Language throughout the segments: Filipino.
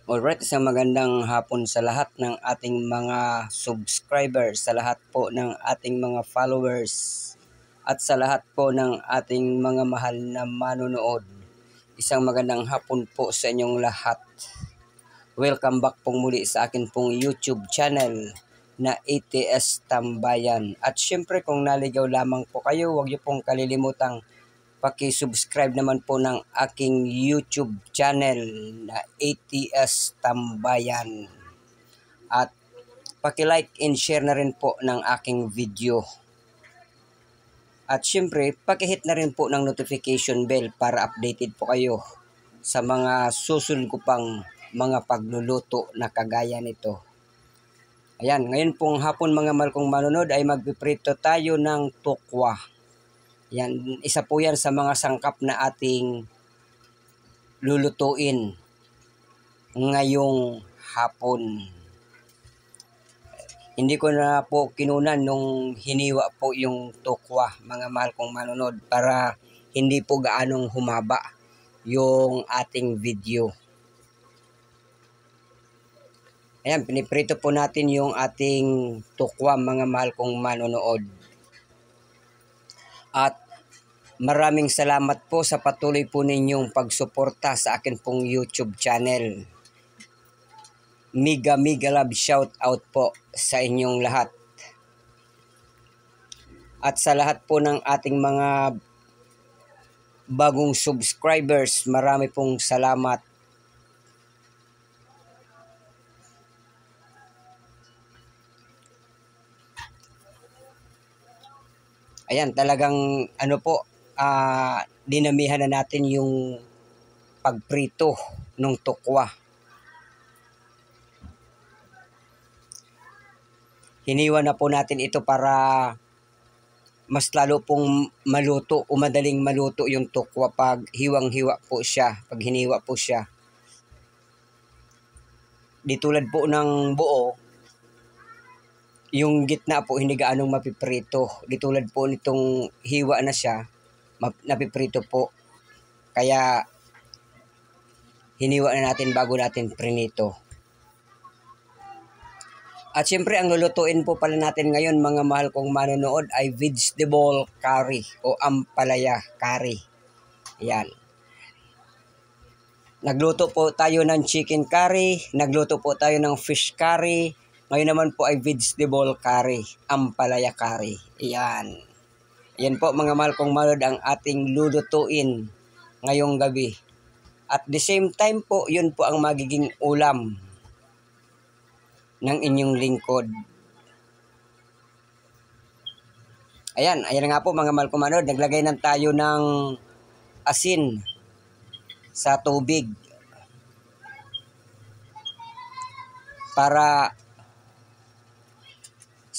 Alright, isang magandang hapon sa lahat ng ating mga subscribers, sa lahat po ng ating mga followers, at sa lahat po ng ating mga mahal na manonood. Isang magandang hapon po sa inyong lahat. Welcome back pong muli sa akin pong YouTube channel na ATS Tambayan. At syempre kung naligaw lamang po kayo, huwag niyo pong kalilimutang paki-subscribe naman po ng aking YouTube channel na ATS Tambayan. At paki-like and share na rin po ng aking video. At syempre, paki-hit na rin po ng notification bell para updated po kayo sa mga susunod ko pang mga pagluluto na kagaya nito. Ayan, ngayon pong hapon mga mahal kong manonood ay magpiprito tayo ng tukwa. Yan, isa po yan sa mga sangkap na ating lulutuin ngayong hapon. Hindi ko na po kinunan nung hiniwa po yung tukwa, mga mahal kong manonood, para hindi po gaanong humaba yung ating video. Ayan, piniprito po natin yung ating tukwa, mga mahal kong manonood. At maraming salamat po sa patuloy po ninyong pagsuporta sa akin pong YouTube channel. Mega love shout out po sa inyong lahat. At sa lahat po ng ating mga bagong subscribers, marami pong salamat. Ayan, talagang ano po, dinamihan na natin yung pagprito ng tukwa. Hiniwa na po natin ito para mas lalo pong maluto o madaling maluto yung tukwa pag hiwang-hiwa po siya, pag hiniwa po siya. Di tulad po ng buo, yung gitna po hindi gaanong mapiprito. Di tulad po nitong hiwa na siya, napiprito po. Kaya hiniwa na natin bago natin prinito. At syempre ang lulutuin po pala natin ngayon mga mahal kong manonood ay vegetable curry o ampalaya curry. Yan. Nagluto po tayo ng chicken curry, nagluto po tayo ng fish curry. Ngayon naman po ay vegetable curry, ampalaya curry. Yan. Yan po mga mahal kong manonood ang ating lulutuin ngayong gabi. At the same time po, yun po ang magiging ulam ng inyong lingkod. Ayan nga po mga mahal kong manonood, naglagay na tayo ng asin sa tubig para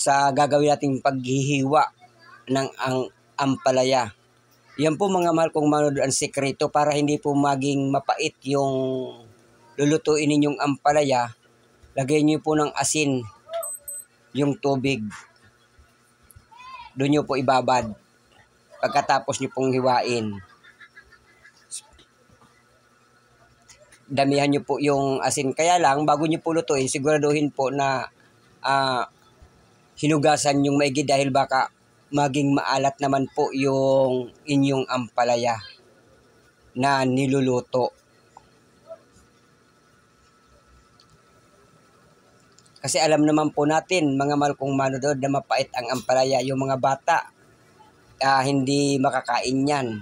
sa gagawin nating paghihiwa ng ampalaya. Yan po mga mahal kong manonood ang sekreto para hindi po maging mapait yung lulutuin ninyong ampalaya. Lagay niyo po ng asin yung tubig. Doon niyo po ibabad pagkatapos niyo pong hiwain. Damihan niyo po yung asin. Kaya lang, bago niyo po lutuin, siguraduhin po na hinugasan yung maigi dahil baka maging maalat naman po yung inyong ampalaya na niluluto. Kasi alam naman po natin, mga mahal kong manonood, na mapait ang ampalaya. Yung mga bata, hindi makakain yan.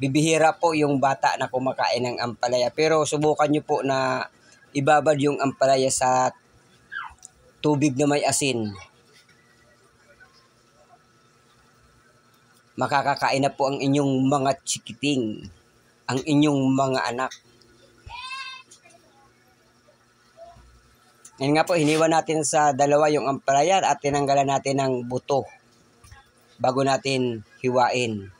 Bibihira po yung bata na kumakain ng ampalaya. Pero subukan nyo po na ibabad yung ampalaya sa tubig na may asin. Makakakain na po ang inyong mga chikiting, ang inyong mga anak. Ngayon nga po, hiniwa natin sa dalawa yung ampalaya at tinanggalan natin ng buto bago natin hiwain.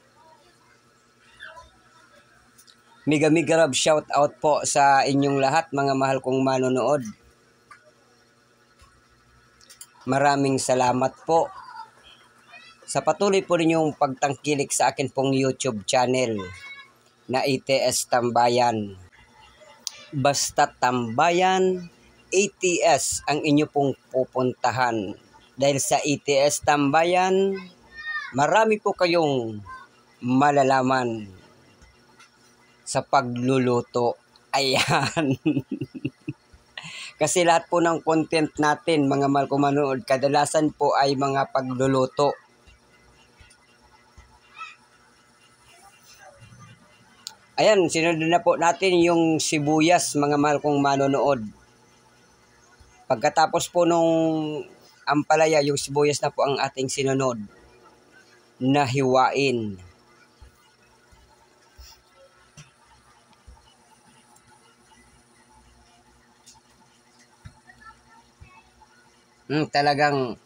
Mega love shout out po sa inyong lahat mga mahal kong manonood. Maraming salamat po sa patuloy po ninyong pagtangkilik sa akin pong YouTube channel na ATS Tambayan. Basta Tambayan, ATS ang inyo pong pupuntahan. Dahil sa ATS Tambayan, marami po kayong malalaman sa pagluluto. Ayan. Kasi lahat po ng content natin, mga mahal kong manood, kadalasan po ay mga pagluluto. Ayan, sinunod na po natin yung sibuyas, mga mahal kong manonood. Pagkatapos po nung ampalaya, yung sibuyas na po ang ating sinunod na hiwain. Talagang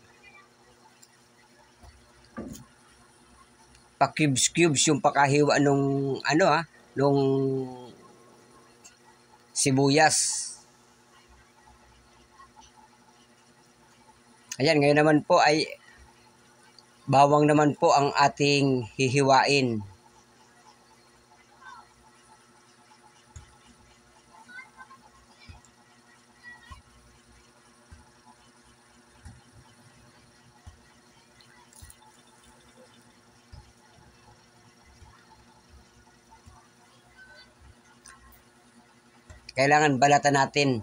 pa-cubes-cubes yung pakahiwa nung nung sibuyas. Ayan, ngayon naman po ay bawang naman po ang ating hihiwain. Kailangan balatan natin.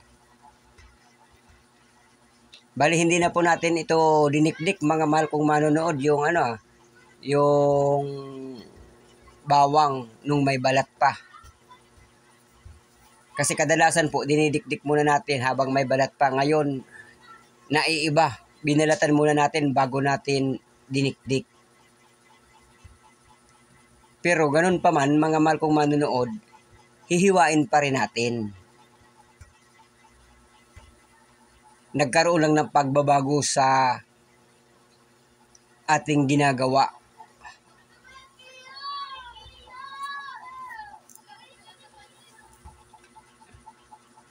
Bali hindi na po natin ito dinikdik, mga mahal kong manonood, yung yung bawang nung may balat pa. Kasi kadalasan po dinidikdik muna natin habang may balat pa. Ngayon naiiba, binalatan muna natin bago natin dinikdik. Pero ganun pa man, mga mahal kong manonood, hihiwain pa rin natin. Nagkaroon lang ng pagbabago sa ating ginagawa.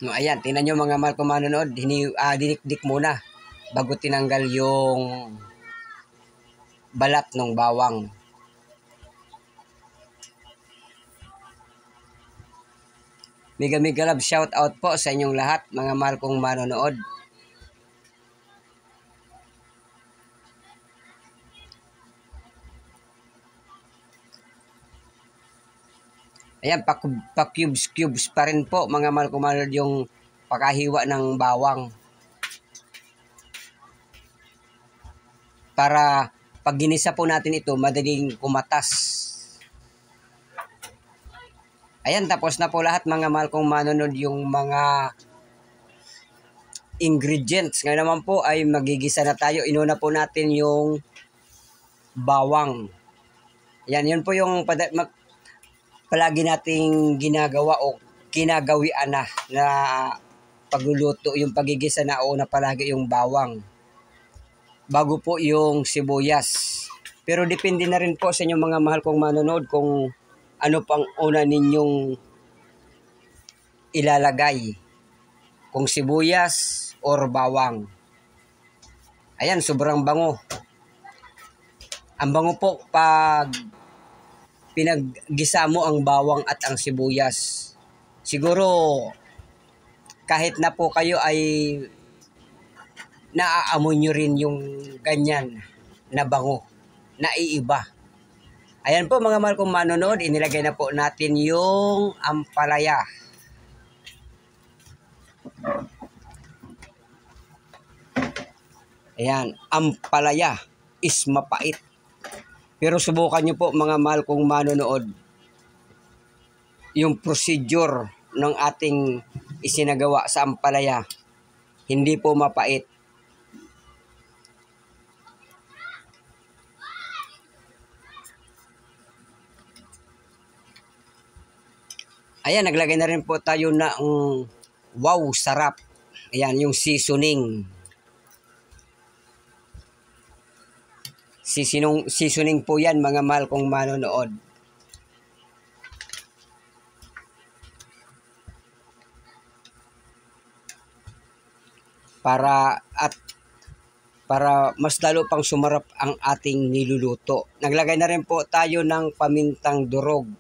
No, ayan, tingnan nyo mga mahal kong manonood, dinikdik muna bago tinanggal yung balat ng bawang. Mega love, shout out po sa inyong lahat, mga mahal kong manonood. Ayan, pa-cubes pa rin po, mga mahal kong manonood, yung pakahiwa ng bawang. Para pag ginisa po natin ito, madaling kumatas. Ayan, tapos na po lahat, mga mahal kong manonood, yung mga ingredients. Ngayon naman po ay magigisa na tayo. Inuna po natin yung bawang. Ayan, yun po yung palagi nating ginagawa o kinagawian na pagluluto, yung pagigisa na una palagi yung bawang. Bago po yung sibuyas. Pero depende na rin po sa inyong mga mahal kong manonood kung ano pang una ninyong ilalagay. Kung sibuyas or bawang. Ayan, sobrang bango. Ang bango po pag pinaggisa mo ang bawang at ang sibuyas. Siguro kahit na po kayo ay naaamoy nyo rin yung ganyan na bango, naiiba. Ayan po mga mahal kong manonood, inilagay na po natin yung ampalaya. Ayan, ampalaya is mapait. Pero subukan nyo po mga mahal kong manonood, yung procedure ng ating isinagawa sa ampalaya, hindi po mapait. Ayan, naglagay na rin po tayo ng wow, sarap. Ayan, yung seasoning. Seasoning po yan, mga mahal kong manonood. Para mas lalo pang sumarap ang ating niluluto. Naglagay na rin po tayo ng pamintang durog.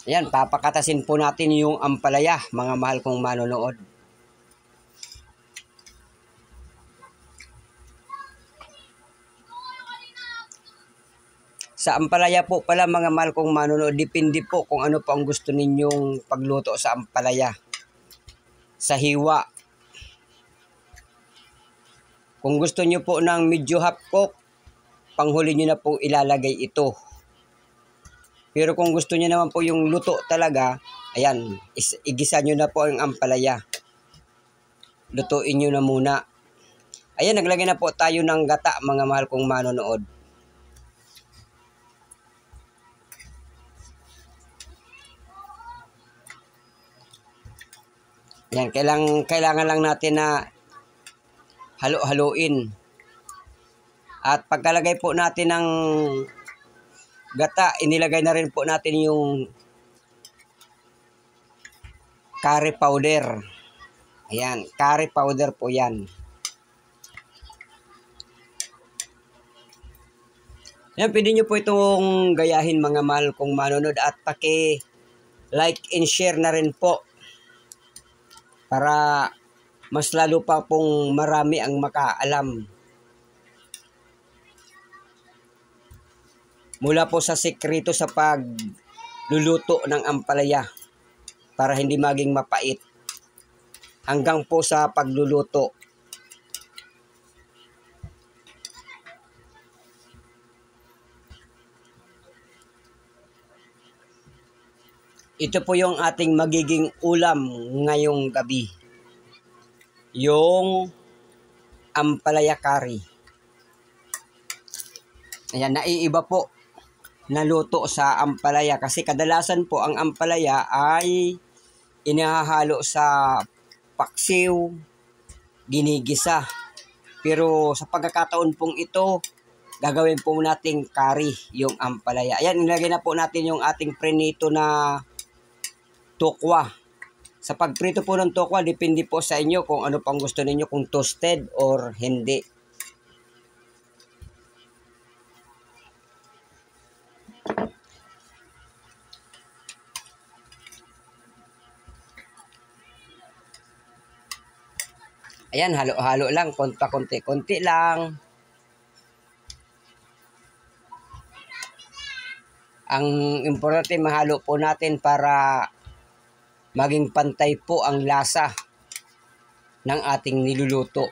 Ayan, papakatasin po natin yung ampalaya, mga mahal kong manonood. Sa ampalaya po pala, mga mahal kong manonood, depende po kung ano po ang gusto ninyong pagluto sa ampalaya. Sa hiwa. Kung gusto niyo po ng medyo half cook, panghuli niyo na po ilalagay ito. Pero kung gusto niyo naman po yung luto talaga, ayan, igisa niyo na po ang ampalaya. Lutuin niyo na muna. Ayan, naglagay na po tayo ng gata, mga mahal kong manonood. Ayan, kailangan lang natin na halo-haluin. At pagkalagay po natin ng gata, inilagay na rin po natin yung curry powder. Ayan, curry powder po yan. Ayan, pwede nyo po itong gayahin, mga mahal kong manonood, at like and share na rin po para mas lalo pa pong marami ang makaalam mula po sa sekreto sa pagluluto ng ampalaya para hindi maging mapait hanggang po sa pagluluto. Ito po yung ating magiging ulam ngayong gabi. Yung ampalaya curry. Ayan, naiiba po na luto sa ampalaya kasi kadalasan po ang ampalaya ay inihahalo sa paksiw, ginigisa. Pero sa pagkakataon pong ito, gagawin po nating curry yung ampalaya. Ayan, nilagay na po natin yung ating prenito na tokwa. Sa pagprito po ng tokwa, depende po sa inyo kung ano pang gusto ninyo, kung toasted or hindi. Ayan, halo-halo lang, konti-konti lang. Ang importante, mahalo po natin para maging pantay po ang lasa ng ating niluluto.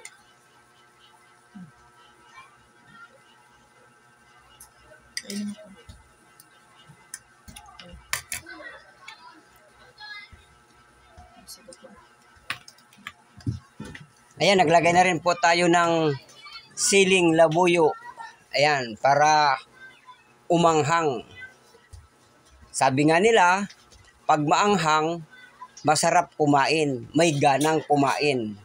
Ayan, naglagay na rin po tayo ng siling labuyo. Ayan, para umanghang. Sabi nga nila, pag maanghang, masarap kumain, may ganang kumain.